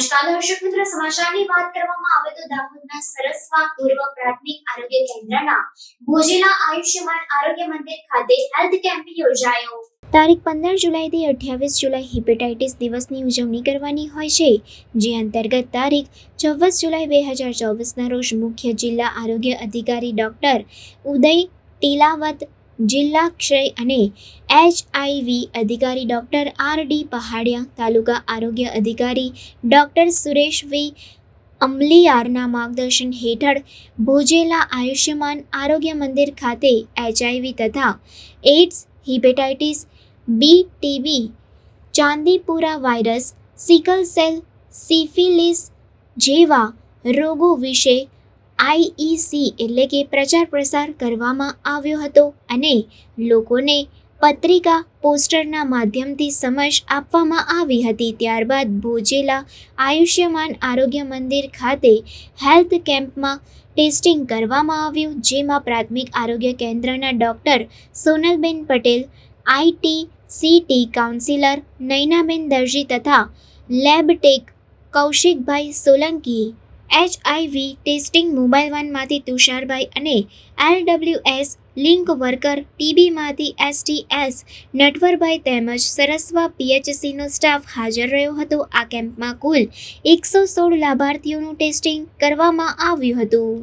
નમસ્કાર દર્શક મિત્રો, સમાચારની વાત કરવામાં આવે તો દાહોદના સરસવા પૂર્વ પ્રાથમિક આરોગ્ય કેન્દ્રના ભોજેલા આયુષ્યમાન આરોગ્ય મંદિર ખાતે હેલ્થ કેમ્પ યોજાયો। તારીખ 15 જુલાઈથી 28 જુલાઈ હિપેટાઇટિસ દિવસની ઉજવણી કરવાની હોય છે, જે અંતર્ગત તારીખ 24 જુલાઈ 2024ના રોજ મુખ્ય જિલ્લા આરોગ્ય અધિકારી ડોક્ટર ઉદય ટીલાવત, જિલ્લા ક્ષય અને HIV અધિકારી ડોક્ટર RD પહાડિયા, તાલુકા આરોગ્ય અધિકારી ડોક્ટર સુરેશ V અંબલિયારના માર્ગદર્શન હેઠળ ભોજેલા આયુષ્યમાન આરોગ્ય મંદિર ખાતે HIV તથા AIDS, hepatitis B, TB, Chandipura virus, sickle cell, syphilis જેવા રોગો વિશે IEC એટલે કે પ્રચાર પ્રસાર કરવામાં આવ્યો હતો અને લોકોને પત્રિકા, પોસ્ટરના માધ્યમથી સમજ આપવામાં આવી હતી। ત્યારબાદ ભોજેલા આયુષ્યમાન આરોગ્ય મંદિર ખાતે હેલ્થ કેમ્પમાં ટેસ્ટિંગ કરવામાં આવ્યું, જેમાં પ્રાથમિક આરોગ્ય કેન્દ્રના doctor Sonalben Patel, ITCT counsellor Naynaben Darji તથા lab tech Kaushikbhai Solanki, HIV testing mobile વાનમાંથી તુષારભાઈ અને LWS લિંક વર્કર TB માંથી STS નટવરભાઈ તેમજ સરસવા PHCનો સ્ટાફ હાજર રહ્યો હતો। આ કેમ્પમાં કુલ 116 લાભાર્થીઓનું ટેસ્ટિંગ કરવામાં આવ્યું હતું।